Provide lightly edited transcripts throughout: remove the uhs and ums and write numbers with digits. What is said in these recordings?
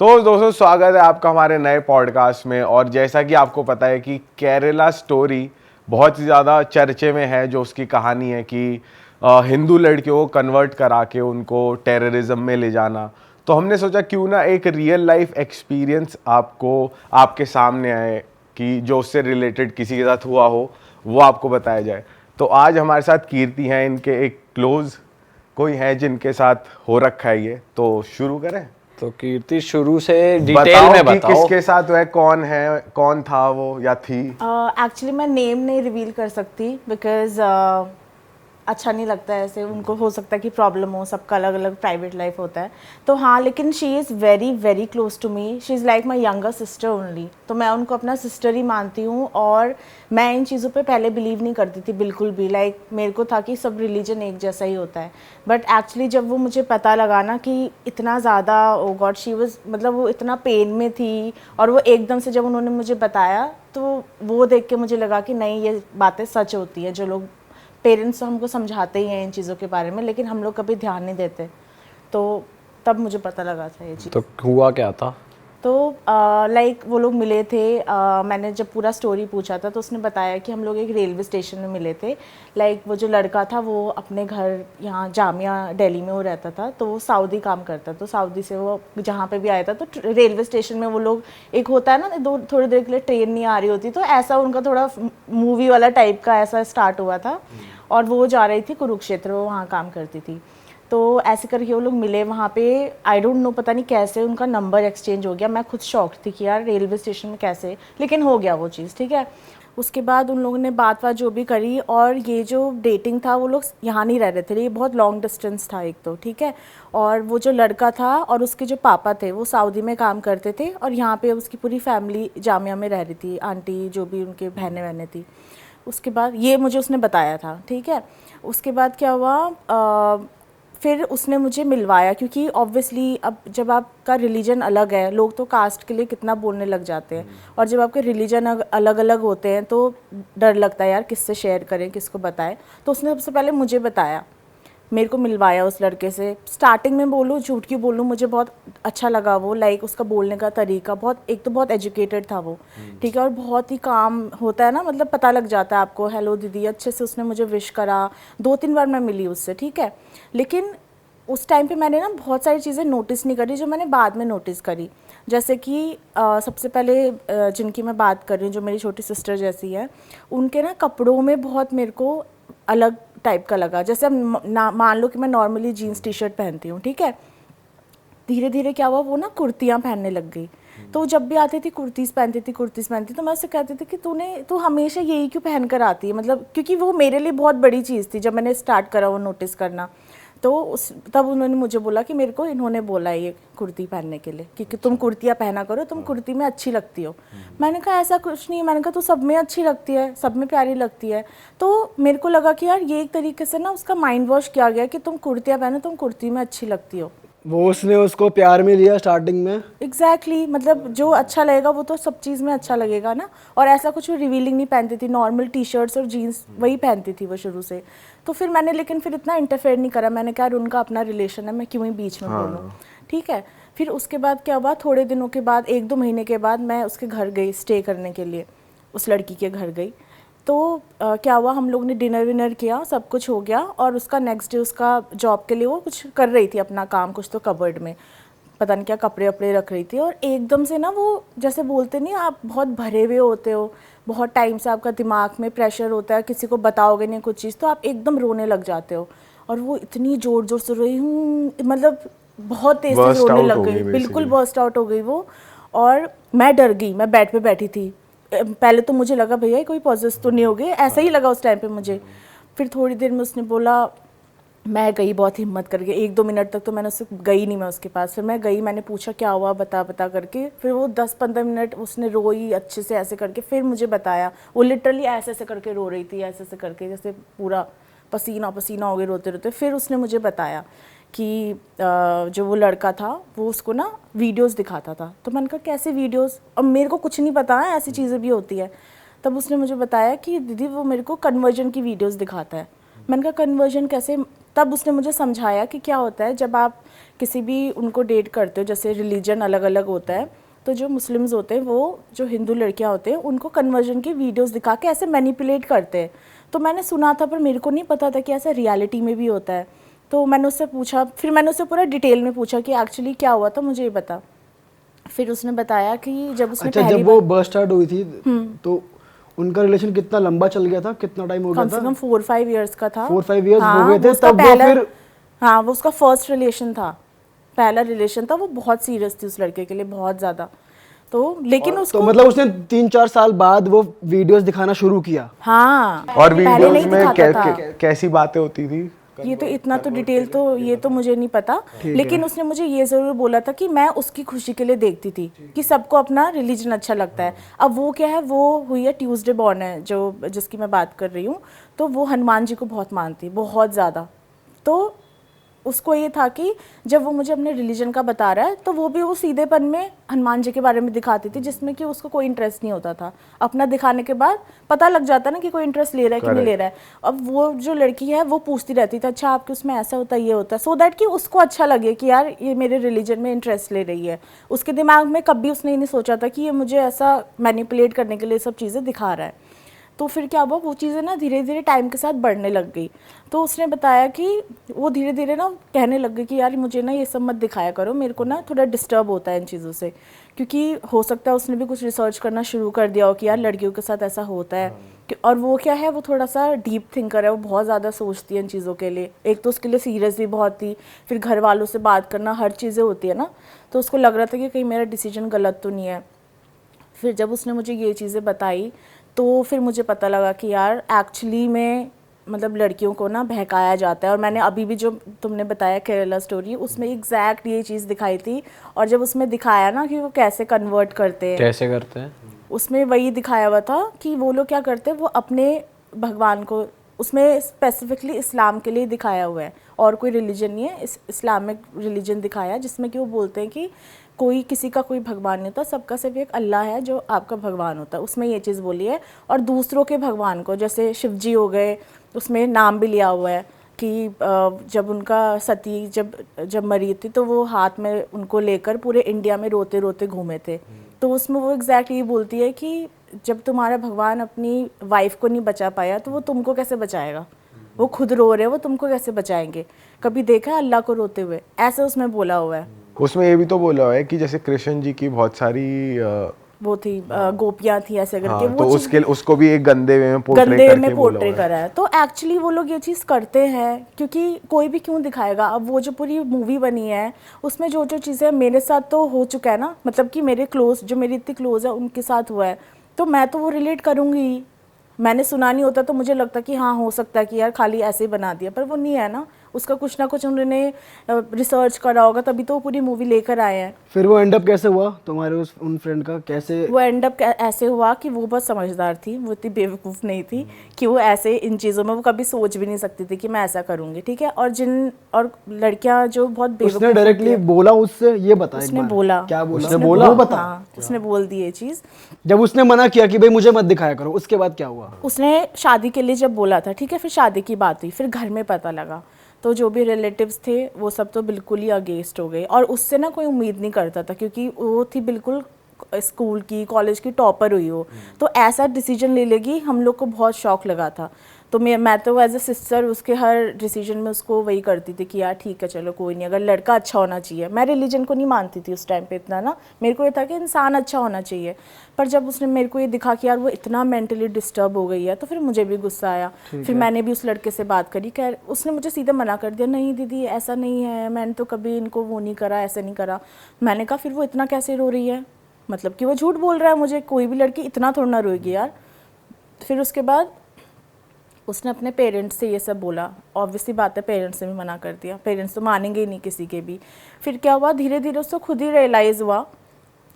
तो दोस्तों स्वागत है आपका हमारे नए पॉडकास्ट में। और जैसा कि आपको पता है कि केरला स्टोरी बहुत ही ज़्यादा चर्चे में है, जो उसकी कहानी है कि हिंदू लड़कियों को कन्वर्ट करा के उनको टेररिज्म में ले जाना। तो हमने सोचा क्यों ना एक रियल लाइफ एक्सपीरियंस आपके सामने आए कि जो उससे रिलेटेड किसी के साथ हुआ हो वो आपको बताया जाए। तो आज हमारे साथ कीर्ति हैं, इनके एक क्लोज कोई है जिनके साथ हो रखा है ये। तो शुरू करें। तो कीर्ति शुरू से डिटेल बताओ में कि बताओ किसके साथ है, कौन था वो या थी। एक्चुअली मैं नेम नहीं रिवील कर सकती बिकॉज अच्छा नहीं लगता है ऐसे। उनको हो सकता है कि प्रॉब्लम हो, सबका अलग अलग प्राइवेट लाइफ होता है। तो हाँ, लेकिन she is very very close to me. She is like my younger sister only. तो मैं उनको अपना सिस्टर ही मानती हूँ। और मैं इन चीज़ों पे पहले बिलीव नहीं करती थी बिल्कुल भी। लाइक मेरे को था कि सब रिलीजन एक जैसा ही होता है। बट एक्चुअली जब वो मुझे पता लगा ना कि इतना ज़्यादा ओ गॉड शी वाज, मतलब वो इतना पेन में थी, और वो एकदम से जब उन्होंने मुझे बताया तो वो देख के मुझे लगा कि नहीं, ये बातें सच होती है। जो लोग पेरेंट्स हमको समझाते ही हैं इन चीज़ों के बारे में, लेकिन हम लोग कभी ध्यान नहीं देते। तो तब मुझे पता लगा था ये चीज़। तो हुआ क्या था? तो लाइक वो लोग मिले थे। मैंने जब पूरा स्टोरी पूछा था तो उसने बताया कि हम लोग एक रेलवे स्टेशन में मिले थे। लाइक वो जो लड़का था वो अपने घर यहाँ जामिया दिल्ली में वो रहता था, तो वो सऊदी काम करता। तो सऊदी से वो जहाँ पे भी आया था तो रेलवे स्टेशन में वो लोग, एक होता है ना थोड़ी देर के लिए ट्रेन नहीं आ रही होती, तो ऐसा उनका थोड़ा मूवी वाला टाइप का ऐसा स्टार्ट हुआ था। और वो जा रही थी कुरुक्षेत्र, वो वहाँ काम करती थी। तो ऐसे करके वो लोग मिले वहाँ पे। आई डोंट नो, पता नहीं कैसे उनका नंबर एक्सचेंज हो गया। मैं खुद शॉक्ड थी कि यार रेलवे स्टेशन में कैसे, लेकिन हो गया वो चीज़, ठीक है। उसके बाद उन लोगों ने बात जो भी करी, और ये जो डेटिंग था वो लोग यहाँ नहीं रह रहे थे, ये बहुत लॉन्ग डिस्टेंस था एक तो, ठीक है। और वो जो लड़का था और उसके जो पापा थे वो सऊदी में काम करते थे, और यहाँ पे उसकी पूरी फैमिली जामिया में रह रही थी, आंटी जो भी उनके बहनें वहनें थी। उसके बाद ये मुझे उसने बताया था, ठीक है। उसके बाद क्या हुआ, फिर उसने मुझे मिलवाया, क्योंकि ऑब्वियसली अब जब आपका रिलीजन अलग है, लोग तो कास्ट के लिए कितना बोलने लग जाते हैं। और जब आपके रिलीजन अलग अलग होते हैं तो डर लगता है यार किससे शेयर करें, किसको बताएं। तो उसने सबसे पहले मुझे बताया, मेरे को मिलवाया उस लड़के से। स्टार्टिंग में बोलूँ, झूठ क्यों बोलूँ, मुझे बहुत अच्छा लगा वो। लाइक उसका बोलने का तरीका बहुत, एक तो बहुत एजुकेटेड था वो, ठीक है। और बहुत ही काम होता है ना, मतलब पता लग जाता है आपको। हेलो दीदी, अच्छे से उसने मुझे विश करा। 2-3 बार मैं मिली उससे, ठीक है। लेकिन उस टाइम पे मैंने ना बहुत सारी चीज़ें नोटिस नहीं करी जो मैंने बाद में नोटिस करी। जैसे कि सबसे पहले जिनकी मैं बात कर रही हूँ, जो मेरी छोटी सिस्टर जैसी है, उनके ना कपड़ों में बहुत मेरे को अलग टाइप का लगा। जैसे अब मान लो कि मैं नॉर्मली जीन्स टी शर्ट पहनती हूँ, ठीक है। धीरे धीरे क्या हुआ, वो ना कुर्तियाँ पहनने लग गई। तो जब भी आती थी कुर्तीज़ पहनती, तो मैं उससे कहती थी कि तू हमेशा यही क्यों पहन कर आती है, मतलब क्योंकि वो मेरे लिए बहुत बड़ी चीज़ थी जब मैंने स्टार्ट करा वो नोटिस करना। तो तब उन्होंने मुझे बोला कि मेरे को इन्होंने बोला है ये कुर्ती पहनने के लिए, क्योंकि तुम कुर्तियाँ पहना करो, तुम कुर्ती में अच्छी लगती हो। मैंने कहा ऐसा कुछ नहीं है। मैंने कहा तू सब में अच्छी लगती है, सब में प्यारी लगती है। तो मेरे को लगा कि यार ये एक तरीके से ना उसका माइंड वॉश किया गया कि तुम कुर्तियाँ पहनो, तुम कुर्ती में अच्छी लगती हो। वो उसने उसको प्यार में लिया स्टार्टिंग में। एग्जैक्टली मतलब जो अच्छा लगेगा वो तो सब चीज़ में अच्छा लगेगा ना। और ऐसा कुछ रिवीलिंग नहीं पहनती थी, नॉर्मल टी शर्ट्स और जीन्स वही पहनती थी वो शुरू से। तो फिर मैंने, लेकिन फिर इतना इंटरफेयर नहीं करा। मैंने कहा उनका अपना रिलेशन है, मैं क्यों ही बीच में बोलूँ, ठीक है। फिर उसके बाद क्या हुआ, थोड़े दिनों के बाद, 1-2 महीने के बाद मैं उसके घर गई स्टे करने के लिए, उस लड़की के घर गई। तो क्या हुआ, हम लोग ने डिनर विनर किया, सब कुछ हो गया। और उसका नेक्स्ट डे उसका जॉब के लिए वो कुछ कर रही थी अपना काम, कुछ तो कबर्ड में पता नहीं क्या कपड़े वपड़े रख रही थी। और एकदम से ना वो, जैसे बोलते नहीं आप बहुत भरे हुए होते हो, बहुत टाइम से आपका दिमाग में प्रेशर होता है, किसी को बताओगे नहीं कुछ चीज़ तो आप एकदम रोने लग जाते हो। और वो इतनी ज़ोर ज़ोर से रोई, मतलब बहुत तेज़ से रोने लग गई, बिल्कुल बर्स्ट आउट हो गई वो। और मैं डर गई, मैं बेड पे बैठी थी। पहले तो मुझे लगा भैया कोई पॉजेस तो नहीं हो गए, ऐसा ही लगा उस टाइम पे मुझे। फिर थोड़ी देर में उसने बोला, मैं गई बहुत हिम्मत करके, 1-2 मिनट तक तो मैंने उससे गई नहीं मैं उसके पास। फिर मैं गई, मैंने पूछा क्या हुआ, बता करके। फिर वो 10-15 मिनट उसने रोई अच्छे से ऐसे करके, फिर मुझे बताया। वो लिटरली ऐसे ऐसे करके रो रही थी, ऐसे ऐसे करके, जैसे पूरा पसीना पसीना हो गया रोते रोते। फिर उसने मुझे बताया कि जो वो लड़का था वो उसको ना वीडियोस दिखाता था। तो मैंने कहा कैसे वीडियोस, और मेरे को कुछ नहीं पता है ऐसी चीज़ें भी होती है। तब उसने मुझे बताया कि दीदी वो मेरे को कन्वर्जन की वीडियोस दिखाता है। मैंने कहा कन्वर्जन कैसे, तब उसने मुझे समझाया कि क्या होता है जब आप किसी भी उनको डेट करते हो, जैसे रिलीजन अलग अलग होता है, तो जो मुस्लिम्स होते हैं वो जो हिंदू लड़कियां होते हैं उनको कन्वर्जन की वीडियोस दिखा के ऐसे मैनिपुलेट करते हैं। तो मैंने सुना था पर मेरे को नहीं पता था कि ऐसा रियलिटी में भी होता है। तो मैंने उससे पूछा, फिर मैंने उससे पूरा डिटेल में पूछा कि एक्चुअली क्या हुआ था, मुझे ये बता। फिर उसने बताया कि जब उसने अच्छा, जब वो बर्थ स्टार्ट हुई थी तो उनका रिलेशन कितना लंबा चल गया था, कितना टाइम हो गया कम था? से कम 4-5 ईयर्स का था। 4-5 years हाँ, हो गए वो थे उसका तब वो पहला, फिर। हाँ वो उसका फर्स्ट रिलेशन था, पहला रिलेशन था। वो बहुत सीरियस थी उस लड़के के लिए, बहुत ज़्यादा। तो लेकिन उसको तो मतलब उसने 3-4 साल बाद वो वीडियोस दिखाना शुरू किया। हाँ, और पहले वीडियोस नहीं में दिखाता था। कैसी बातें होती थी? ये तो इतना तो डिटेल तो ये तो मुझे नहीं पता, लेकिन उसने मुझे ये ज़रूर बोला था कि मैं उसकी खुशी के लिए देखती थी कि सबको अपना रिलीजन अच्छा लगता है। अब वो क्या है, वो हुई है ट्यूसडे बॉर्न है जो जिसकी मैं बात कर रही हूँ, तो वो हनुमान जी को बहुत मानती है, बहुत ज़्यादा। तो उसको ये था कि जब वो मुझे अपने रिलीजन का बता रहा है तो वो भी वो सीधेपन में हनुमान जी के बारे में दिखाती थी, जिसमें कि उसको कोई इंटरेस्ट नहीं होता था। अपना दिखाने के बाद पता लग जाता ना कि कोई इंटरेस्ट ले रहा है कि नहीं ले रहा है। अब वो जो लड़की है वो पूछती रहती थी, अच्छा आपके उसमें ऐसा होता है, ये होता है, सो दैट कि उसको अच्छा लगे कि यार ये मेरे रिलीजन में इंटरेस्ट ले रही है। उसके दिमाग में कभी उसने ये नहीं सोचा था कि ये मुझे ऐसा मैनिपुलेट करने के लिए सब चीज़ें दिखा रहा है। तो फिर क्या हुआ, वो चीज़ें ना धीरे धीरे टाइम के साथ बढ़ने लग गई। तो उसने बताया कि वो धीरे धीरे ना कहने लग गई कि यार मुझे ना ये सब मत दिखाया करो, मेरे को ना थोड़ा डिस्टर्ब होता है इन चीज़ों से। क्योंकि हो सकता है उसने भी कुछ रिसर्च करना शुरू कर दिया हो कि यार लड़कियों के साथ ऐसा होता है। और वो क्या है, वो थोड़ा सा डीप थिंकर है, वो बहुत ज़्यादा सोचती है इन चीज़ों के लिए। एक तो उसके लिए सीरियस भी बहुत थी, फिर घर वालों से बात करना, हर चीज़ें होती है ना। तो उसको लग रहा था कि कहीं मेरा डिसीजन गलत तो नहीं है। फिर जब उसने मुझे ये चीज़ें बताई तो फिर मुझे पता लगा कि यार एक्चुअली में मतलब लड़कियों को ना बहकाया जाता है। और मैंने अभी भी जो तुमने बताया केरला स्टोरी, उसमें एग्जैक्ट ये चीज़ दिखाई थी। और जब उसमें दिखाया ना कि वो कैसे कन्वर्ट करते हैं, कैसे करते हैं? उसमें वही दिखाया हुआ था कि वो लोग क्या करते हैं, वो अपने भगवान को, उसमें स्पेसिफिकली इस्लाम के लिए दिखाया हुआ है और कोई रिलीजन नहीं है, इस्लामिक रिलीजन दिखाया है, जिसमें कि वो बोलते हैं कि कोई किसी का कोई भगवान नहीं होता, सबका सिर्फ एक अल्लाह है जो आपका भगवान होता है। उसमें ये चीज़ बोली है। और दूसरों के भगवान को, जैसे शिव जी हो गए, उसमें नाम भी लिया हुआ है कि जब उनका सती जब मरी थी तो वो हाथ में उनको लेकर पूरे इंडिया में रोते रोते घूमे थे। तो उसमें वो एग्जैक्टली ये बोलती है कि जब तुम्हारा भगवान अपनी वाइफ को नहीं बचा पाया तो वो तुमको कैसे बचाएगा, वो खुद रो रहे हैं, वो तुमको कैसे बचाएंगे, कभी देखा है अल्लाह को रोते हुए? ऐसे उसमें बोला हुआ है। उसमें ये भी तो बोला हुआ है कि जैसे कृष्ण जी की बहुत सारी वो थी गोपियां थी ऐसे करके, हाँ, वो तो चीज़ उसके उसको भी एक गंदे वे में पोर्ट्रे गंदे करके में बोला पोर्ट्रे हुआ है। करा है। तो एक्चुअली वो लोग ये चीज़ करते हैं क्योंकि कोई भी क्यों दिखाएगा। अब वो जो पूरी मूवी बनी है उसमें जो जो चीज़ें मेरे साथ तो हो चुका है ना, मतलब कि मेरे क्लोज, जो मेरी इतनी क्लोज है उनके साथ हुआ है, तो मैं तो वो रिलेट करूँगी ही। मैंने सुना नहीं होता तो मुझे लगता कि हाँ हो सकता है कि यार खाली ऐसे ही बना दिया, पर वो नहीं है ना, उसका कुछ ना कुछ उन्होंने रिसर्च करा होगा, तभी तो वो पूरी मूवी लेकर आए हैं। फिर वो एंड अप कैसे हुआ तुम्हारे उन फ्रेंड का, कैसे? वो एंड अप ऐसे हुआ कि वो बहुत समझदार थी, वो इतनी बेवकूफ़ नहीं थी कि वो ऐसे इन चीज़ों में वो कभी सोच भी नहीं सकती थी कि मैं ऐसा करूँगी, ठीक है। और लड़कियां जो बहुत बेवकूफ़ उसने डायरेक्टली बोला उससे, ये बता एक उसने बार। बोला, क्या बोला? उसने बोला? वो बता। हाँ उसने बोल दी ये चीज़। जब उसने मना किया कि भाई मुझे मत दिखाया करो, उसके बाद क्या हुआ? उसने शादी के लिए जब बोला था, ठीक है, फिर शादी की बात हुई, फिर घर में पता लगा, तो जो भी रिलेटिव्स थे वो सब तो बिल्कुल ही अगेंस्ट हो गए। और उससे ना कोई उम्मीद नहीं करता था क्योंकि वो थी बिल्कुल स्कूल की, कॉलेज की टॉपर हुई हो, तो ऐसा डिसीजन ले लेगी, हम लोग को बहुत शौक लगा था। तो मैं तो एज ए सिस्टर उसके हर डिसीजन में उसको वही करती थी कि यार ठीक है चलो कोई नहीं, अगर लड़का अच्छा होना चाहिए। मैं रिलीजन को नहीं मानती थी उस टाइम पे इतना ना, मेरे को ये था कि इंसान अच्छा होना चाहिए। पर जब उसने मेरे को ये दिखा कि यार वो इतना मेंटली डिस्टर्ब हो गई है, तो फिर मुझे भी गुस्सा आया। फिर मैंने भी उस लड़के से बात करी, कह उसने मुझे सीधे मना कर दिया, नहीं दीदी ऐसा नहीं है, मैंने तो कभी इनको वो नहीं करा, ऐसा नहीं करा। मैंने कहा फिर वो इतना कैसे रो रही है, मतलब कि वो झूठ बोल रहा है मुझे, कोई भी लड़की इतना थोड़ा ना रोएगी यार। फिर उसके बाद उसने अपने पेरेंट्स से ये सब बोला, ऑब्वियसली बात है पेरेंट्स ने भी मना कर दिया, पेरेंट्स तो मानेंगे ही नहीं किसी के भी। फिर क्या हुआ, धीरे धीरे उसको खुद ही रियलाइज़ हुआ,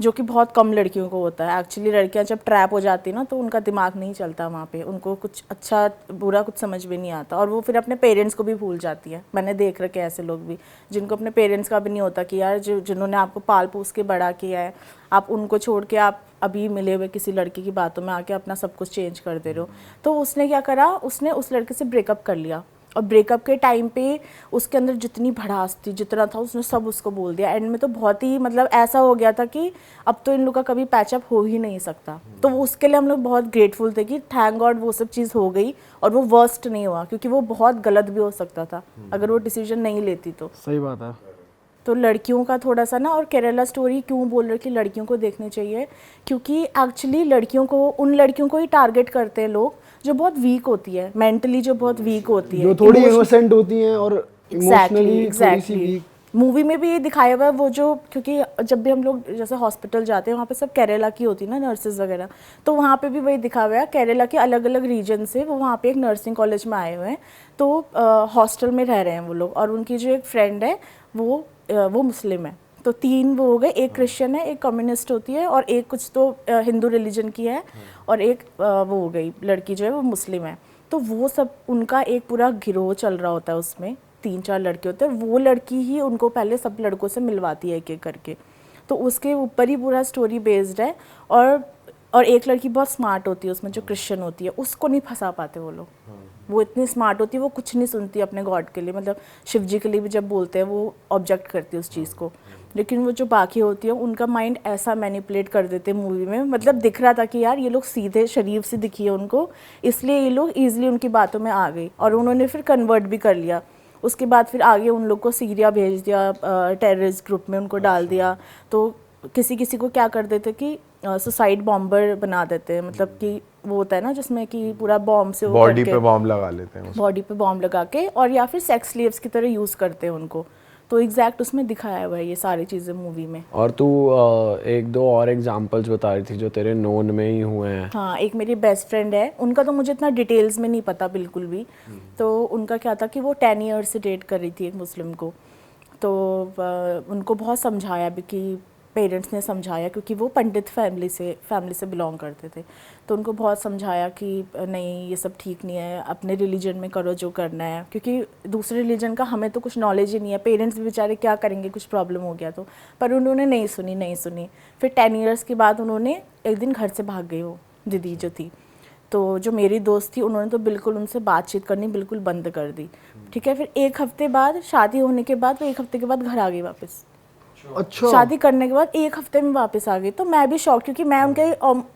जो कि बहुत कम लड़कियों को होता है एक्चुअली। लड़कियां जब ट्रैप हो जाती है ना तो उनका दिमाग नहीं चलता वहाँ पे, उनको कुछ अच्छा बुरा कुछ समझ भी नहीं आता, और वो फिर अपने पेरेंट्स को भी भूल जाती है। मैंने देख रखे ऐसे लोग भी जिनको अपने पेरेंट्स का भी नहीं होता कि यार जिन्होंने आपको पाल पोस के बड़ा किया है, आप उनको छोड़ के आप अभी मिले हुए किसी लड़की की बातों में आके अपना सब कुछ चेंज कर दे रहे हो। तो उसने क्या करा, उसने उस लड़के से ब्रेकअप कर लिया और ब्रेकअप के टाइम पे उसके अंदर जितनी भड़ास थी, जितना था उसने सब उसको बोल दिया। एंड में तो बहुत ही मतलब ऐसा हो गया था कि अब तो इन लोग का कभी पैचअप हो ही नहीं सकता। तो उसके लिए हम लोग बहुत ग्रेटफुल थे कि थैंक गॉड वो सब चीज़ हो गई और वो वर्स्ट नहीं हुआ, क्योंकि वो बहुत गलत भी हो सकता था अगर वो डिसीजन नहीं लेती तो। सही बात है। तो लड़कियों का थोड़ा सा ना, और केरला स्टोरी क्यों बोल रहे कि लड़कियों को देखनी चाहिए, क्योंकि एक्चुअली लड़कियों को, उन लड़कियों को ही टारगेट करते हैं लोग जो बहुत वीक होती है, मेंटली जो बहुत वीक होती है, जो थोड़ी इनोसेंट होती हैं और इमोशनली थोड़ी सी वीक। मूवी में भी ये दिखाया हुआ है वो जो, क्योंकि जब भी हम लोग जैसे हॉस्पिटल जाते हैं वहाँ पे सब केरला की होती है ना नर्सेज वगैरह, तो वहाँ पे भी वही दिखा हुआ है। केरला के अलग अलग रीजन से वो वहाँ पे एक नर्सिंग कॉलेज में आए हुए हैं, तो हॉस्टल में रह रहे हैं वो लोग, और उनकी जो एक फ्रेंड है वो मुस्लिम है। तो 3 वो हो गए, एक क्रिश्चियन है, एक कम्युनिस्ट होती है, और एक कुछ तो हिंदू रिलीजन की है, और एक वो हो गई लड़की जो है वो मुस्लिम है। तो वो सब उनका एक पूरा गिरोह चल रहा होता है, उसमें 3-4 लड़के होते हैं। वो लड़की ही उनको पहले सब लड़कों से मिलवाती है एक एक करके, तो उसके ऊपर ही पूरा स्टोरी बेस्ड है। और एक लड़की बहुत स्मार्ट होती है उसमें, जो क्रिश्चियन होती है, उसको नहीं फंसा पाते वो लोग। वो इतनी स्मार्ट होती है, वो कुछ नहीं सुनती अपने गॉड के लिए, मतलब शिव जी के लिए भी जब बोलते हैं वो ऑब्जेक्ट करती है उस चीज़ को। लेकिन वो जो बाकी होती है उनका माइंड ऐसा मैनिपुलेट कर देते हैं मूवी में, मतलब दिख रहा था कि यार ये लोग सीधे शरीफ से दिखी है उनको, इसलिए ये लोग ईजिली उनकी बातों में आ गई, और उन्होंने फिर कन्वर्ट भी कर लिया। उसके बाद फिर आगे उन लोग को सीरिया भेज दिया, टेररिस्ट ग्रुप में उनको डाल दिया। तो किसी किसी को क्या कर देते कि सुसाइड बॉम्बर बना देते हैं, मतलब कि वो होता है ना जिसमें कि पूरा बॉम्ब से बॉडी पे बॉम्ब लगा लेते हैं, बॉडी पे बॉम्ब लगा के, और या फिर सेक्स स्लेव्स की तरह यूज़ करते हैं उनको। तो एग्जैक्ट उसमें दिखाया हुआ है ये सारी चीज़ें मूवी में। और तू 1-2 और एग्जांपल्स बता रही थी जो तेरे नोन में ही हुए हैं। हाँ, एक मेरी बेस्ट फ्रेंड है, उनका तो मुझे इतना डिटेल्स में नहीं पता बिल्कुल भी। तो उनका क्या था कि वो 10 ईयर्स से डेट कर रही थी एक मुस्लिम को। तो उनको बहुत समझाया भी, कि पेरेंट्स ने समझाया, क्योंकि वो पंडित फैमिली से बिलोंग करते थे। तो उनको बहुत समझाया कि नहीं ये सब ठीक नहीं है, अपने रिलीजन में करो जो करना है, क्योंकि दूसरे रिलीजन का हमें तो कुछ नॉलेज ही नहीं है। पेरेंट्स भी बेचारे क्या करेंगे, कुछ प्रॉब्लम हो गया तो। पर उन्होंने नहीं सुनी। फिर 10 ईयर्स के बाद उन्होंने एक दिन घर से भाग गई वो दीदी जो थी। तो जो मेरी दोस्त थी उन्होंने तो बिल्कुल उनसे बातचीत करनी बिल्कुल बंद कर दी। ठीक है, फिर 1 हफ्ते बाद, शादी होने के बाद, वो 1 हफ्ते के बाद घर आ गई वापस। अच्छा। शादी करने के बाद 1 हफ्ते में वापस आ गई। तो मैं भी शॉक, क्योंकि मैं उनके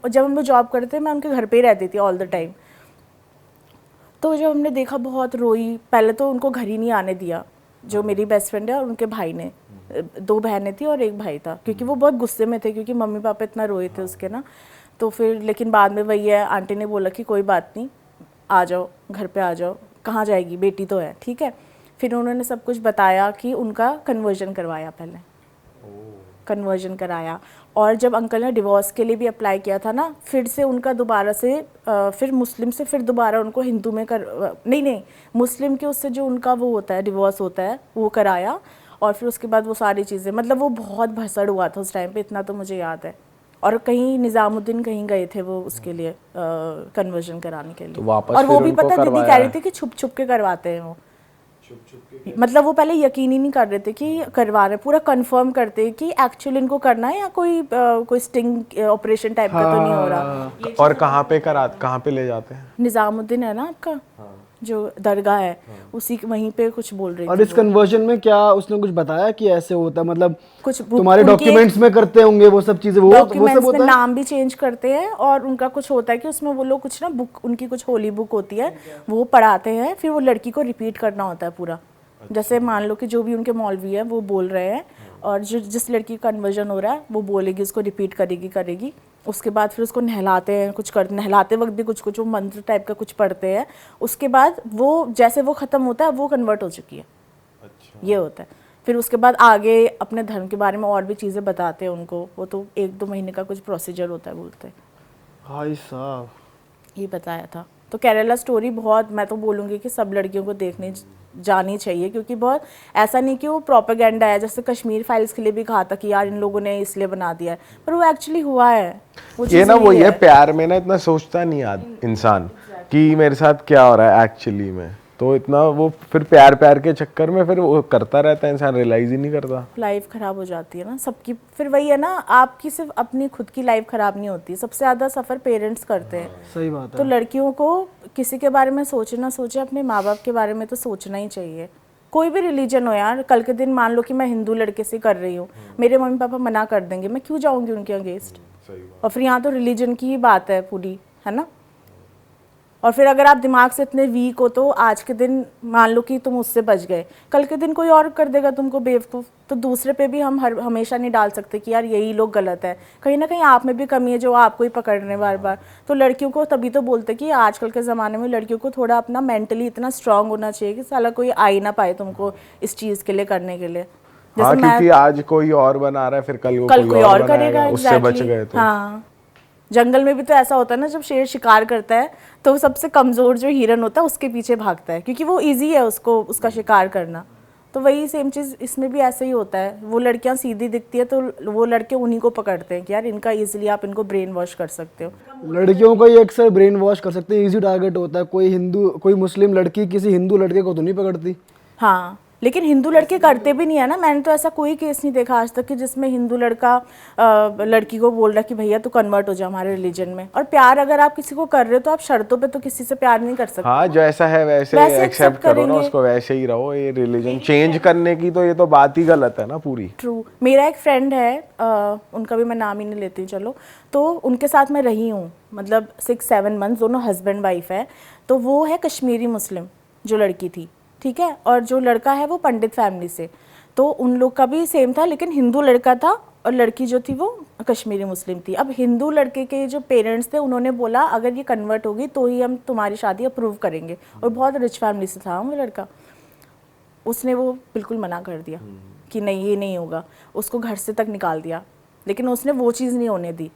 जब हम लोग जॉब करते थे मैं उनके घर पे ही रहती थी ऑल द टाइम। तो जब हमने देखा बहुत रोई। पहले तो उनको घर ही नहीं आने दिया, जो मेरी बेस्ट फ्रेंड है और उनके भाई ने, 2 बहनें थी और 1 भाई था, क्योंकि वो बहुत गुस्से में थे, क्योंकि मम्मी पापा इतना रोए थे उसके ना। तो फिर लेकिन बाद में वही है, आंटी ने बोला कि कोई बात नहीं, आ जाओ घर पे आ जाओ, कहाँ जाएगी, बेटी तो है, ठीक है। फिर उन्होंने सब कुछ बताया कि उनका कन्वर्जन करवाया, पहले कन्वर्जन कराया। और जब अंकल ने डिवोर्स के लिए भी अप्लाई किया था ना, फिर से उनका दोबारा से फिर मुस्लिम से फिर दोबारा उनको हिंदू में नहीं मुस्लिम के उससे जो उनका वो होता है डिवोर्स होता है वो कराया। और फिर उसके बाद वो सारी चीज़ें, मतलब वो बहुत भसड़ हुआ था उस टाइम पे, इतना तो मुझे याद है। और कहीं निज़ामुद्दीन कहीं गए थे वो उसके लिए कन्वर्जन कराने के लिए। तो वापस और वो फिर भी उनको पता दीदी करवाया कह रही है? थी कि छुप छुप के करवाते हैं वो, मतलब वो पहले यकीन ही नहीं कर रहे थे कि करवा रहे, पूरा कंफर्म करते कि एक्चुअली इनको करना है या कोई स्टिंग ऑपरेशन टाइप का तो नहीं हो रहा। और कहाँ पे ले जाते हैं? निज़ामुद्दीन है ना आपका, जो दरगाह है, उसी वहीं पे कुछ बोल रही और थी इस वो। कन्वर्जन में क्या उसने कुछ बताया कि ऐसे होता है, मतलब कुछ तुम्हारे डॉक्यूमेंट्स में करते होंगे वो सब चीजें, वो सब डॉक्यूमेंट्स में होता है? नाम भी चेंज करते हैं, और उनका कुछ होता है कि उसमें वो लोग कुछ ना बुक, उनकी कुछ होली बुक होती है, वो पढ़ाते हैं, फिर वो लड़की को रिपीट करना होता है पूरा। जैसे मान लो कि जो भी उनके मौलवी है वो बोल रहे हैं, और जिस लड़की का कन्वर्जन हो रहा है वो बोलेगी, उसको रिपीट करेगी। उसके बाद फिर उसको नहलाते हैं, नहलाते वक्त भी कुछ वो मंत्र टाइप का कुछ पढ़ते हैं। उसके बाद वो जैसे वो ख़त्म होता है वो कन्वर्ट हो चुकी है। अच्छा। ये होता है। फिर उसके बाद आगे अपने धर्म के बारे में और भी चीज़ें बताते हैं उनको, वो तो 1-2 महीने का कुछ प्रोसीजर होता है बोलते हैं। भाई साहब, ये बताया था। तो केरला स्टोरी बहुत, मैं तो बोलूँगी कि सब लड़कियों को देखने जानी चाहिए, क्योंकि बहुत ऐसा नहीं कि वो प्रोपेगेंडा है, जैसे कश्मीर फाइल्स के लिए भी कहा था कि यार इन लोगों ने इसलिए बना दिया है, पर वो एक्चुअली हुआ है। ये ना वो प्यार में ना इतना सोचता नहीं इंसान कि मेरे साथ क्या हो रहा है एक्चुअली में। तो इतना वो फिर प्यार प्यार के चक्कर में फिर वो करता रहता है, इंसान रियलाइज ही नहीं करता। लाइफ खराब हो जाती है ना सबकी। फिर वही है ना, आपकी सिर्फ अपनी खुद की लाइफ खराब नहीं होती, सबसे ज़्यादा सफ़र पेरेंट्स करते हैं। सही बात तो है। लड़कियों को किसी के बारे में सोचे ना सोचे, अपने माँ बाप के बारे में तो सोचना ही चाहिए। कोई भी रिलीजन हो यार, कल के दिन मान लो कि मैं हिंदू लड़के से कर रही हूँ, मेरे मम्मी पापा मना कर देंगे, मैं क्यों जाऊँगी उनके अगेंस्ट? और फिर यहाँ तो रिलीजन की ही बात है पूरी, है ना। और फिर अगर आप दिमाग से इतने वीक हो तो आज के दिन मान लो कि तुम उससे बच गए, कल के दिन कोई और कर देगा तुमको बेवकूफ़, तो दूसरे पे भी हम हमेशा नहीं डाल सकते कि यार यही लोग गलत है। कहीं ना कहीं आप में भी कमी है जो आपको ही पकड़ रहे हैं बार बार। तो लड़कियों को तभी तो बोलते कि आजकल के ज़माने में लड़कियों को थोड़ा अपना मेंटली इतना स्ट्रांग होना चाहिए कि साला कोई आ ही ना पाए तुमको इस चीज़ के लिए करने के लिए। हाँ, जैसे क्योंकि आज कोई और बना रहा है, फिर कल कोई और करेगा, उससे बच एग्जैक्टली। गए तो। हाँ, जंगल में भी तो ऐसा होता है ना, जब शेर शिकार करता है तो सबसे कमज़ोर जो हिरन होता है उसके पीछे भागता है, क्योंकि वो इजी है उसको उसका शिकार करना। तो वही सेम चीज़ इसमें भी ऐसे ही होता है। वो लड़कियां सीधी दिखती है तो वो लड़के उन्हीं को पकड़ते हैं कि यार इनका इजीली आप इनको ब्रेन वॉश कर सकते हो। लड़कियों को ये अक्सर ब्रेन वॉश कर सकते हैं, इजी टारगेट होता है। कोई मुस्लिम लड़की किसी हिंदू लड़के को तो नहीं पकड़ती। हाँ, लेकिन हिंदू लड़के करते भी नहीं है ना। मैंने तो ऐसा कोई केस नहीं देखा आज तक कि जिसमें हिंदू लड़का लड़की को बोल रहा कि भैया तू कन्वर्ट हो जा हमारे रिलीजन में। और प्यार अगर आप किसी को कर रहे हो तो आप शर्तों पे तो किसी से प्यार नहीं कर सकते। हाँ, जैसा है वैसे एक्सेप्ट करो ना उसको, वैसे ही रहो। ये रिलीजन चेंज करने की तो ये तो बात ही गलत है ना पूरी। ट्रू। मेरा एक फ्रेंड है, उनका भी मैं नाम ही नहीं लेती चलो, तो उनके साथ मैं रही हूँ मतलब 6-7 मंथ, दोनों हस्बैंड वाइफ है। तो वो है कश्मीरी मुस्लिम जो लड़की थी, ठीक है, और जो लड़का है वो पंडित फैमिली से। तो उन लोग का भी सेम था, लेकिन हिंदू लड़का था और लड़की जो थी वो कश्मीरी मुस्लिम थी। अब हिंदू लड़के के जो पेरेंट्स थे उन्होंने बोला अगर ये कन्वर्ट होगी तो ही हम तुम्हारी शादी अप्रूव करेंगे। और बहुत रिच फैमिली से था वो लड़का। उसने वो बिल्कुल मना कर दिया कि नहीं ये नहीं होगा, उसको घर से तक निकाल दिया। लेकिन उसने वो चीज़ नहीं होने दी।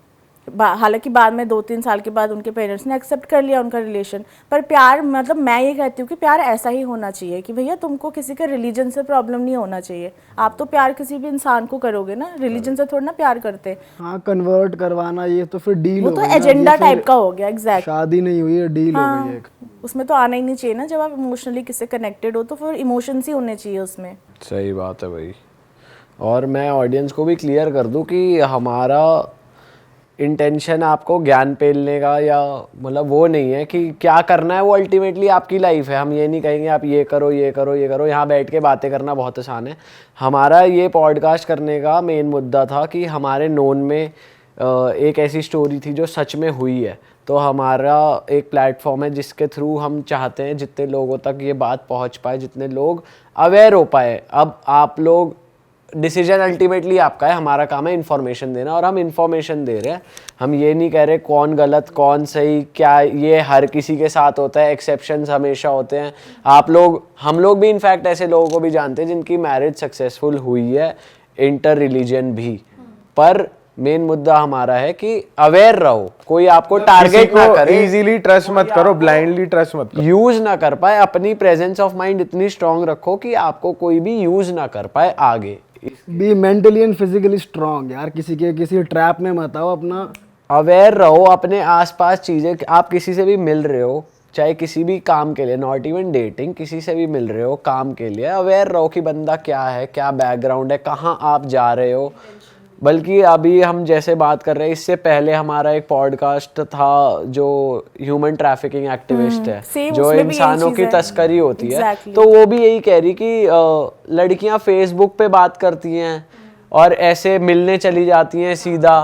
हालांकि बाद में 2-3 साल के बाद उनके पेरेंट्स ने एक्सेप्ट कर लिया उनका रिलेशन। पर प्यार मतलब मैं ये कहती हूँ कि प्यार ऐसा ही होना चाहिए कि भैया तुमको किसी के रिलीजन से प्रॉब्लम नहीं होना चाहिए। आप तो प्यार किसी भी इंसान को करोगे ना, रिलीजन से थोड़ा ना प्यार करते। हाँ, कन्वर्ट करवाना ये तो फिर डील वो हो तो गई ना, एजेंडा ये फिर टाइप का हो गया। एग्जैक्ट, शादी नहीं हुई है, डील हो गई है एक। उसमें तो आना ही नहीं चाहिए ना। जब आप इमोशनली किससे कनेक्टेड हो तो फिर इमोशंस ही होने चाहिए उसमें। सही बात है भाई। और मैं ऑडियंस को भी क्लियर कर दूं कि हमारा इंटेंशन आपको ज्ञान पेलने का या मतलब वो नहीं है कि क्या करना है, वो अल्टीमेटली आपकी लाइफ है। हम ये नहीं कहेंगे आप ये करो ये करो ये करो। यहाँ बैठ के बातें करना बहुत आसान है। हमारा ये पॉडकास्ट करने का मेन मुद्दा था कि हमारे नोन में एक ऐसी स्टोरी थी जो सच में हुई है। तो हमारा एक प्लेटफॉर्म है जिसके थ्रू हम चाहते हैं जितने लोगों तक ये बात पहुँच पाए, जितने लोग अवेयर हो पाए। अब आप लोग, डिसीजन अल्टीमेटली आपका है, हमारा काम है इन्फॉर्मेशन देना और हम इन्फॉर्मेशन दे रहे हैं। हम ये नहीं कह रहे कौन गलत कौन सही क्या, ये हर किसी के साथ होता है, एक्सेप्शंस हमेशा होते हैं। आप लोग, हम लोग भी इनफैक्ट ऐसे लोगों को भी जानते हैं जिनकी मैरिज सक्सेसफुल हुई है, इंटर रिलीजन भी। पर मेन मुद्दा हमारा है कि अवेयर रहो, कोई आपको टारगेट ना करे, इजीली ट्रस्ट मत करो, ब्लाइंडली ट्रस्ट मत करो, यूज ना कर पाए। अपनी प्रेजेंस ऑफ माइंड इतनी स्ट्रांग रखो कि आपको कोई भी यूज ना कर पाए आगे। Be mentally and physically strong यार, किसी ट्रैप में मत आओ। अपना अवेयर रहो अपने आसपास चीज़ें। आप किसी से भी मिल रहे हो, चाहे किसी भी काम के लिए, नॉट इवन डेटिंग, किसी से भी मिल रहे हो काम के लिए, अवेयर रहो कि बंदा क्या है, क्या बैकग्राउंड है, कहाँ आप जा रहे हो। बल्कि अभी हम जैसे बात कर रहे हैं, इससे पहले हमारा एक पॉडकास्ट था जो ह्यूमन ट्रैफिकिंग एक्टिविस्ट है, same, जो उसमें भी यही इंसानों चीज़ की है। तस्करी होती है। Exactly. तो वो भी यही कह रही कि लड़कियां फेसबुक पे बात करती हैं और ऐसे मिलने चली जाती हैं सीधा,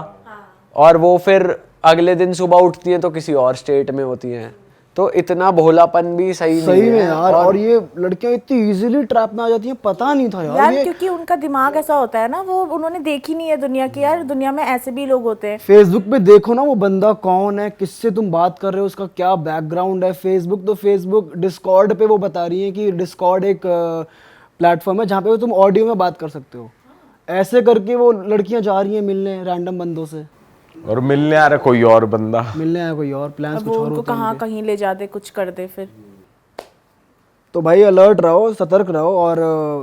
और वो फिर अगले दिन सुबह उठती हैं तो किसी और स्टेट में होती हैं। तो इतना भोलापन भी सही नहीं सही में है यार। और ये लड़कियां इतनी इजीली ट्रैप में आ जाती हैं, पता नहीं था यार ये। क्योंकि उनका दिमाग ऐसा होता है ना, वो उन्होंने देखी नहीं है दुनिया की। यार दुनिया में ऐसे भी लोग होते हैं। फेसबुक पे देखो ना वो बंदा कौन है, किससे तुम बात कर रहे हो, उसका क्या बैकग्राउंड है। फेसबुक डिस्कॉर्ड पे वो बता रही है कि डिस्कॉर्ड एक प्लेटफॉर्म है जहाँ पे तुम ऑडियो में बात कर सकते हो। ऐसे करके वो लड़कियां जा रही हैं मिलने रैंडम बंदों से, और मिलने आ रहा कोई और बंदा, मिलने आया कोई और, प्लान्स अब कुछ वो और उनको होते हैं कहाँ उनके। कहीं ले जाते, कुछ कर दे फिर। तो भाई अलर्ट रहो, सतर्क रहो। और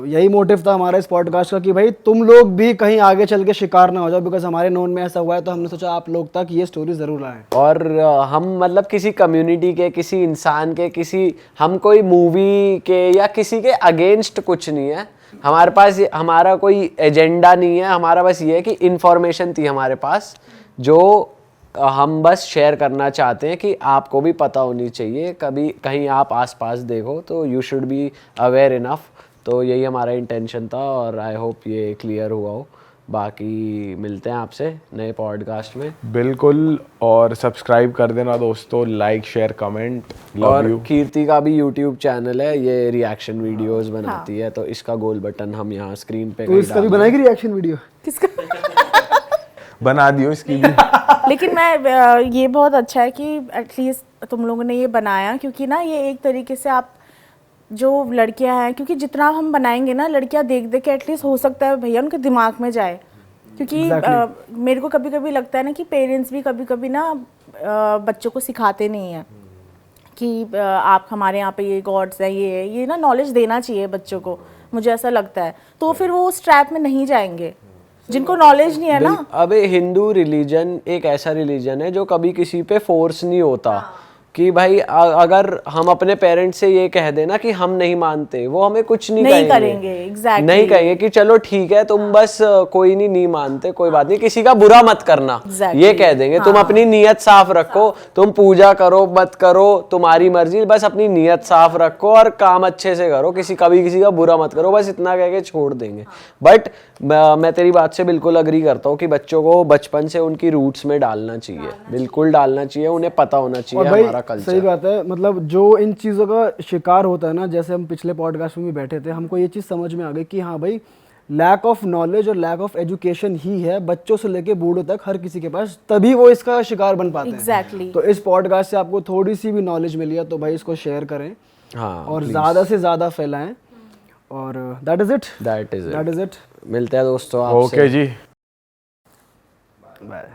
यही मोटिव था हमारा इस पॉडकास्ट का कि भाई तुम लोग भी कहीं आगे चल के शिकार ना हो जाओ, बिकॉज हमारे नोन में ऐसा हुआ है, तो हमने सोचा आप लोग तक ये स्टोरी ज़रूर लाएं। और हम मतलब किसी कम्युनिटी के, किसी इंसान के, हम कोई मूवी के या किसी के अगेंस्ट कुछ नहीं है। हमारे पास हमारा कोई एजेंडा नहीं है, हमारा बस ये है कि इन्फॉर्मेशन थी हमारे पास जो हम बस शेयर करना चाहते हैं कि आपको भी पता होनी चाहिए। कभी कहीं आप आसपास देखो तो you should be aware enough. तो यही हमारा इंटेंशन था और आई होप ये क्लियर हुआ हो। बाकी मिलते हैं आपसे नए पॉडकास्ट में। बिल्कुल, और सब्सक्राइब कर देना दोस्तों, लाइक शेयर कमेंट। लव और यू। कीर्ति का भी यूट्यूब चैनल है, ये रिएक्शन वीडियोस बनाती है, तो इसका गोल बटन हम यहाँ स्क्रीन पे तो इसका भी बनाएगी रिएक्शन वीडियो? किसका? बना दियो इसकी भी। लेकिन ये बहुत अच्छा है कि एटलीस्ट तुम लोगों ने ये बनाया, क्योंकि ना ये एक तरीके से आप जो लड़कियां हैं, क्योंकि जितना हम बनाएंगे ना लड़कियां देख देख के एटलीस्ट हो सकता है भैया उनके दिमाग में जाए। क्योंकि मेरे को कभी कभी लगता है ना कि पेरेंट्स भी कभी कभी ना बच्चों को सिखाते नहीं हैं कि आप हमारे यहाँ पे ये गॉड्स है, ये ना नॉलेज देना चाहिए बच्चों को, मुझे ऐसा लगता है। तो फिर वो उस ट्रैप में नहीं जाएंगे जिनको नॉलेज नहीं है ना। अबे हिंदू रिलीजन एक ऐसा रिलीजन है जो कभी किसी पे फोर्स नहीं होता कि भाई अगर हम अपने पेरेंट्स से ये कह देना कि हम नहीं मानते, वो हमें कुछ नहीं करेंगे। एग्जैक्टली नहीं कहेंगे कि चलो ठीक है तुम बस कोई नहीं मानते, कोई बात नहीं, किसी का बुरा मत करना। ये कह देंगे तुम अपनी नीयत साफ रखो, तुम पूजा करो मत करो तुम्हारी मर्जी, बस अपनी नीयत साफ रखो और काम अच्छे से करो, किसी का बुरा मत करो, बस इतना कह के छोड़ देंगे। बट मैं तेरी बात से बिल्कुल अग्री करता हूँ कि बच्चों को बचपन से उनकी रूट्स में डालना चाहिए, बिल्कुल डालना चाहिए, उन्हें पता होना चाहिए हमारा कल्चर। सही बात है, मतलब जो इन चीज़ों का शिकार होता है ना, जैसे हम पिछले पॉडकास्ट में भी बैठे थे, हमको ये चीज़ समझ में आ गई कि हाँ भाई लैक ऑफ नॉलेज और लैक ऑफ एजुकेशन ही है बच्चों से लेके बूढ़ों तक हर किसी के पास, तभी वो इसका शिकार बन पाते हैं। एग्जैक्टली। तो इस पॉडकास्ट से आपको थोड़ी सी भी नॉलेज मिली है तो भाई इसको शेयर करें, हाँ, और ज़्यादा से ज़्यादा फैलाएं। और दैट इज इट। मिलते हैं दोस्तों आपसे। ओके जी, बाय।